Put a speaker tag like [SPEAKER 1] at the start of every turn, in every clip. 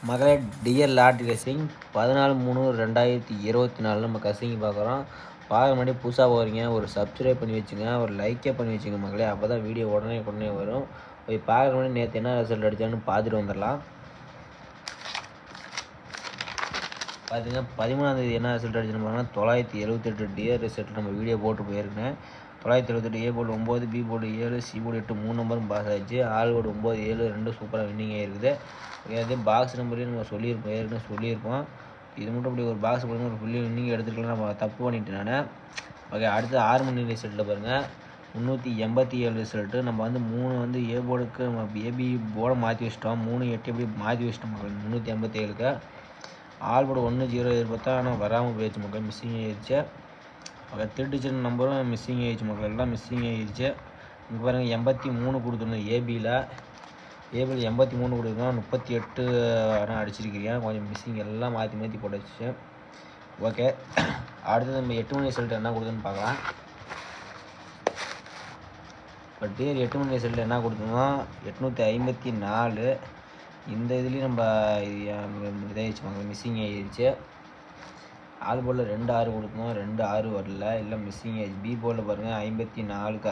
[SPEAKER 1] மகளே dear lot racing 14/3/2024 நம்ம கசிங்கி பார்க்குறோம். பார்க்க முன்னாடி புதுசாக போகிறீங்க, ஒரு சப்ஸ்கிரைப் பண்ணி வச்சுங்க, ஒரு லைக்கே பண்ணி வச்சுங்க மகளே. அப்போ தான் வீடியோ உடனே வரும். போய் பார்க்குற முன்னாடி நேற்று என்ன ரிசல்ட் அடித்தான்னு பார்த்துட்டு வந்துடலாம். பார்த்துங்க 13ஆம் தேதி என்ன ரிசல்ட் அடிச்சுன்னு பாருங்கன்னா 978 டியர் ரிசல்ட் நம்ம வீடியோ போட்டு போயிருக்கேன். 978 A board 9, B board 7, C board 8 3 நம்பரும் பாஸ் ஆகிடுச்சு. ஆல் போர்டு 9, 7 2 சூப்பராக வின்னிங் ஆகிருக்குது. அது பாக்ஸ் நம்பரையும் நம்ம சொல்லியிருப்போம். இது மட்டும் இப்படி ஒரு பாக்ஸ் போடுங்க, ஒரு புள்ளி வின்னிங் எடுத்துக்கலாம். நம்ம தப்பு பண்ணிட்டேன் நான். ஓகே, அடுத்து 6 மணி ரிசல்ட்டில் பாருங்கள் 387 ரிசல்ட்டு. நம்ம வந்து 3 ஏ போர்டுக்கு நம்ம ஏபி போர்டை மாற்றி வச்சிட்டோம். 3 8 எப்படி மாற்றி வச்சிட்டோம் மக்கள் 387க்கு. ஆல் போர்டு 1 0 எதிர்பார்த்தா ஆனால் வராமல் போயிடுச்சு மக்கள், மிஸ்ஸிங் ஆகிடுச்சு. ஓகே, 3 டிஜிட் நம்பரும் மிஸ்ஸிங் ஆகிடுச்சு மக்கள், எல்லாம் மிஸ்ஸிங் ஆகிடுச்சு. இங்கே பாருங்கள் 83 கொடுத்துருந்தோம் ஏபியில் 83 கொடுத்துருந்தோம். 38 ஆனால் அடிச்சிருக்கிறீங்க, கொஞ்சம் மிஸ்ஸிங் எல்லாம் மாற்றி போட்டுச்சு. ஓகே, அடுத்தது நம்ம 8 மணி ரிசல்ட் என்ன கொடுக்குதுன்னு பார்க்கலாம். இப்போ டியர் 8 மணி ரிசல்ட் என்ன கொடுத்துருந்தோம் 854. இந்த இதுலேயும் நம்ம இதாகிடுச்சு மக்கள், மிஸ்ஸிங் ஆகிடுச்சு. ஆல் போர்டில் 2 6 கொடுக்கணும், 2 6 வரல, இல்லை மிஸ்ஸிங் ஆகிடுச்சு. பி போர்டில் பாருங்கள் 54க்கு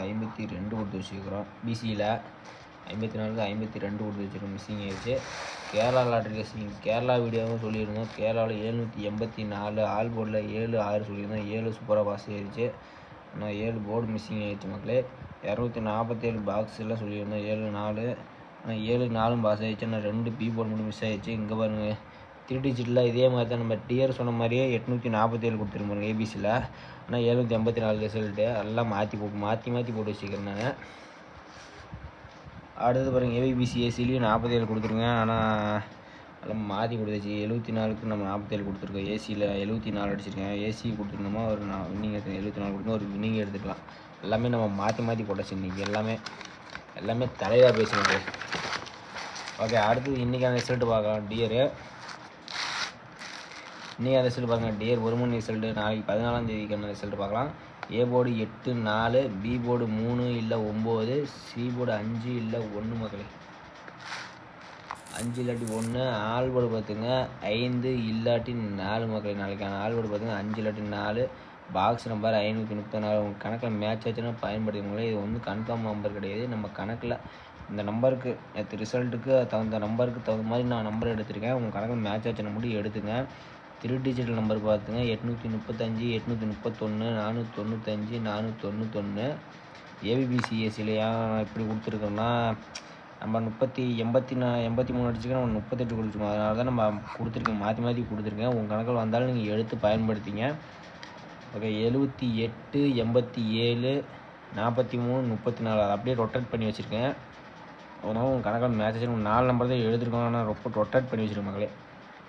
[SPEAKER 1] 52 கொடுத்து வச்சுருக்கிறோம். பிசியில் 54க்கு 52 கொடுத்து வச்சுருக்கோம், மிஸ்ஸிங் ஆகிடுச்சு. கேரளா லாட்ரி ரேசிங் கேரளா வீடியோவும் சொல்லியிருந்தோம். கேரளாவில் 784, ஆல் போர்டில் 7 6 சொல்லியிருந்தோம். 7 சூப்பராக பாஸ் ஆகிடுச்சு. ஆனால் 7 போர்டு மிஸ்ஸிங் ஆகிடுச்சு மக்களே. 247 பாக்ஸ் எல்லாம் சொல்லியிருந்தோம். 7 4, ஆனால் 7 4 பாஸ் ஆகிடுச்சு. ஆனால் 2 பி போர்டு மட்டும் மிஸ் ஆகிடுச்சு. இங்கே பாருங்கள் 3 டிஜிட்டில் இதே மாதிரி தான் நம்ம டியர் சொன்ன மாதிரியே 847 கொடுத்துருப்பாங்க ஏபிசியில். ஆனால் 784 ரிசல்ட்டு எல்லாம் மாற்றி போட்டு வச்சுக்கிறேன் நான். அடுத்தது பாருங்கள் ஏபிசி ஏசிலையும் 47 கொடுத்துருங்க, ஆனால் எல்லாம் மாற்றி கொடுத்துச்சு. 74க்கு நம்ம 47 கொடுத்துருக்கோம். ஏசியில் 74 அடிச்சிருக்கேன். ஏசி கொடுத்துருந்தோமா ஒரு வின்னிங் எடுத்து 74 கொடுத்தோம், ஒரு வின்னிங் எடுத்துக்கலாம். எல்லாமே நம்ம மாற்றி போட்டாச்சு இன்றைக்கி. எல்லாமே தலையாக பேசுகிறது. ஓகே, அடுத்தது இன்றைக்கான ரிசல்ட்டு பார்க்கலாம். டியரு இன்றைக்கி ரிசல்ட் பாருங்கள். டியர் 1 மணி ரிசல்ட்டு. நாளைக்கு 14ஆம் தேதிக்கான ரிசல்ட் பார்க்கலாம். ஏ போர்டு 8 4, பி போர்டு 3 இல்லை 9, சி போர்டு 5 இல்லை 1 மக்களே, 5 இல்லாட்டி 1. ஆல் போர்டு பார்த்துங்க 5 இல்லாட்டி 4 மக்களே. நாளைக்கான ஆல் போர்டு பார்த்துங்க 5 இல்லாட்டி 4. Box number 534. உங்கள் கணக்கில் மேட்ச் ஆச்சுன்னா பயன்படுத்திங்களே. இது வந்து கன்ஃபார்ம் நம்பர் கிடையாது. நம்ம கணக்கில் இந்த நம்பருக்கு நேற்று ரிசல்ட்டுக்கு தகுந்த நம்பருக்கு தகுந்த மாதிரி நான் நம்பர் எடுத்திருக்கேன். உங்கள் கணக்கில் மேட்ச் ஆச்சுன்னா மட்டும் எடுத்துங்க. 3 டிஜிட்டல் நம்பர் பார்த்துங்க 835, 831, 495, 491. ஏபிபிசிஎஸ்சிலையா இப்படி கொடுத்துருக்கோம்னா நம்ம 83 அடிச்சுக்க நம்ம 38 கொடுத்துருக்கோம். அதனால தான் நம்ம கொடுத்துருக்கேன், மாற்றி கொடுத்துருக்கேன். உங்கள் கணக்கில் வந்தாலும் நீங்கள் எடுத்து பயன்படுத்திங்க. ஓகே, 78, 87, 43, 34 அதை அப்படியே ரொட்டேட் பண்ணி வச்சுருக்கேன். அதனால் உங்கள் கணக்கில் மேட்ச் 4 நம்பர் தான் எழுதிருக்கோம், ஆனால் ரொட்டேட் பண்ணி வச்சுருக்கேன் மக்களே.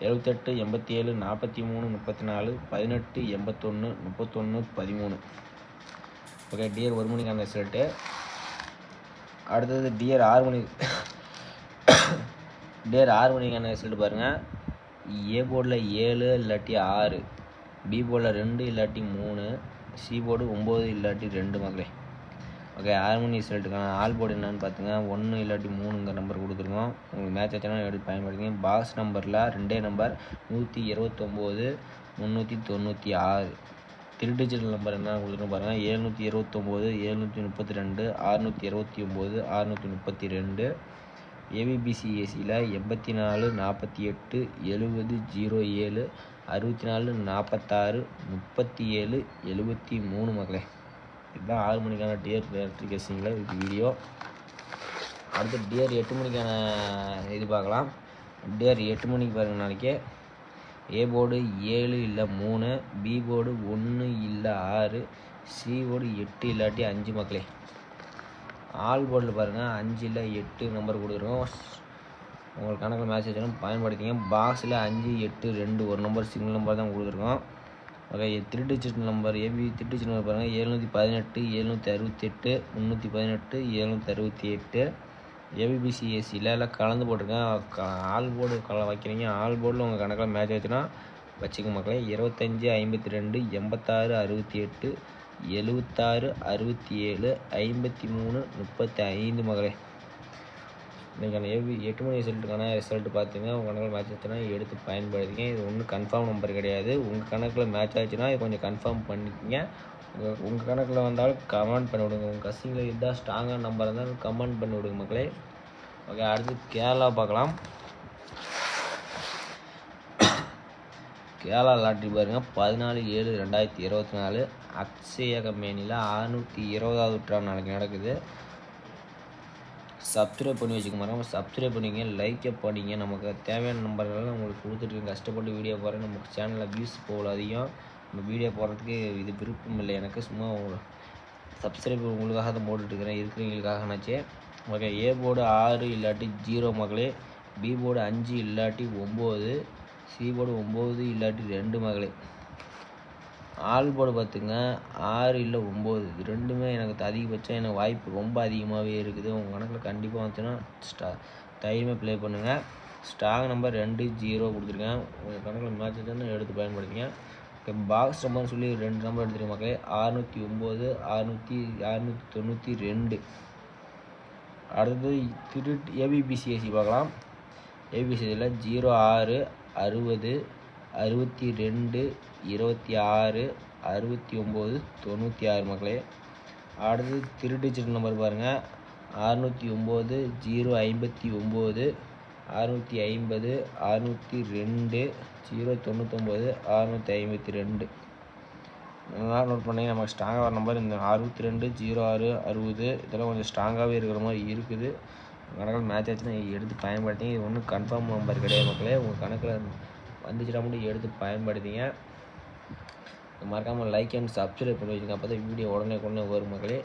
[SPEAKER 1] 78, 87, 43, 34, 18, 81, 31, 13. ஓகே, டியர் 1 மணிக்கான ரிசல்ட்டு. அடுத்தது டியர் 6 மணிக்கான ரிசல்ட்டு பாருங்கள். ஏ போர்டில் 7 இல்லாட்டி 6, பி போர்டில் 2 இல்லாட்டி 3, சி போர்டு 9 இல்லாட்டி 2 மக்களே. ஓகே, 6 மணி ரிசல்ட்டுக்கான ஆல் போர்டு என்னென்னு பார்த்துங்க 1 இல்லாட்டி 3 நம்பர் கொடுத்துருக்கோம். உங்களுக்கு மேட்ச் ஆச்சுன்னா எடுத்து பயன்படுத்திங்க. பாக்ஸ் நம்பரில் 2 நம்பர் 129, 396. 3 டிஜிட்டல் நம்பர் என்ன கொடுத்துருக்கோம் பாருங்கள் 729, 732, 629, 632. ஏபிபிசிஏசியில் 84, 48, 70, 07, 64, 46, 37, 73 மக்களே. இதுதான் 6 மணிக்கான டியர் நோட்டிஃபிகேஷனில் இதுக்கு வீடியோ. அடுத்து டியர் 8 மணிக்கான இது பார்க்கலாம். டியர் 8 மணிக்கு பாருங்கள். நாளைக்கு ஏ போர்டு 7 இல்லை 3, பி போர்டு 1 இல்லை 6, சி போர்டு 8 இல்லாட்டி 5 மக்களே. ஆல் போர்டில் பாருங்கள் 5 இல்லை 8 நம்பர் கொடுத்துருக்கோம். உங்களுக்கு கணக்கில் மேட்ச் ஆச்சுன்னா பயன்படுத்திங்க. பாக்ஸில் 5, 8, 2 ஒரு நம்பர் சிங்கிள் நம்பர் தான் கொடுத்துருக்கோம். Okay, 3 digit number A B 3 digit number பாருங்கள் 718, 768, 318, 768. ஏபிபிசிஎஸ்சியில் எல்லாம் கலந்து போட்டிருக்கேன். ஆல் போர்டு வைக்கிறீங்க. ஆல் போர்டில் உங்கள் கணக்கில் மேட்ச் ஆச்சுன்னா வச்சுக்க மக்களே. 25, 52, 86, 68, 76, 67, 53, 35 மகளே. இன்றைக்கான 8 மணி ரிசல்ட்டு பார்த்துங்க. உங்கள் கணக்கில் மேட்ச் ஆச்சுன்னா எடுத்து பயன்படுத்திங்க. இது ஒன்றும் கன்ஃபார்ம் நம்பர் கிடையாது. உங்கள் கணக்கில் மேட்ச் ஆச்சுன்னா இது கொஞ்சம் கன்ஃபார்ம் பண்ணிக்கங்க. உங்கள் கணக்கில் வந்தாலும் கமெண்ட் பண்ணி விடுங்க. உங்கள் கசிங்கில் இதுதான் ஸ்ட்ராங்கான நம்பர் இருந்தால் கமெண்ட் பண்ணி விடுங்க மக்களே. ஓகே, அடுத்து கேரளா பார்க்கலாம். கேரளா லாட்ரி பாருங்கள், 14/7/2024 அக்ஷயா கம்பெனியில் 620வது ட்ரா நாளைக்கு நடக்குது. சப்ஸ்கிரைப் பண்ணி வச்சுக்க மறக்காம சப்ஸ்கிரைப் பண்ணிங்க, லைக்கை பண்ணிங்க. நமக்கு தேவையான நம்பர்கள்லாம் உங்களுக்கு கொடுத்துட்டு கஷ்டப்பட்டு வீடியோ போடுறேன். நமக்கு சேனலில் வியூஸ் போகல அதிகம். நம்ம வீடியோ போடுறதுக்கு இது விருப்பம் இல்லை எனக்கு. சும்மா சப்ஸ்கிரைப் உங்களுக்காக தான் போட்டுட்ருக்கிறேன், இருக்கிறவங்களுக்காகனாச்சே. ஓகே, ஏ போர்டு 6 இல்லாட்டி 0 மகளே, பி போர்டு 5 இல்லாட்டி 9, சி போர்டு 9 இல்லாட்டி 2 மகளே. ஆல் போர்டு பார்த்துங்க, 6 இல்லை 9, இது ரெண்டுமே எனக்கு அதிகபட்சம் எனக்கு வாய்ப்பு ரொம்ப அதிகமாகவே இருக்குது. உங்கள் கணக்கில் கண்டிப்பாக வந்துச்சுன்னா தைரியமாக ப்ளே பண்ணுங்கள். ஸ்ட்ராங் நம்பர் 2 0 கொடுத்துருக்கேன். உங்கள் கணக்கில் மேட்ச் தானே எடுத்து பயன்படுத்திங்க. பாக்ஸ் நம்பர்னு சொல்லி 2 நம்பர் எடுத்துருக்க மக்களே, 609 692. அடுத்தது ஏபிபிசிஎஸ்சி பார்க்கலாம். ஏபிசியில் 06 60 62 26 69 96 மக்களே. அடுத்தது 3 டிஜிட் நம்பர் பாருங்கள், 609 059 650 602 099 652. நல்லா நோட் பண்ணி நமக்கு ஸ்ட்ராங்காக வர நம்பர் இந்த 62 06 60 இதெல்லாம் கொஞ்சம் ஸ்ட்ராங்காகவே இருக்கிற மாதிரி இருக்குது. கணக்கில் மேட்ச் ஆச்சுன்னா எடுத்து பயன்படுத்திங்க. இது ஒன்றும் கன்ஃபார்ம் நம்பர் கிடையாது மக்களே. உங்கள் கணக்கில் வந்துச்சுன்னா மட்டும் எடுத்து பயன்படுத்திங்க. மறக்காமல் லைக் அண்ட் சப்ஸ்கிரைப் பண்ணி வச்சுங்க, அப்போ தான் வீடியோ உடனே வரும் மக்களே.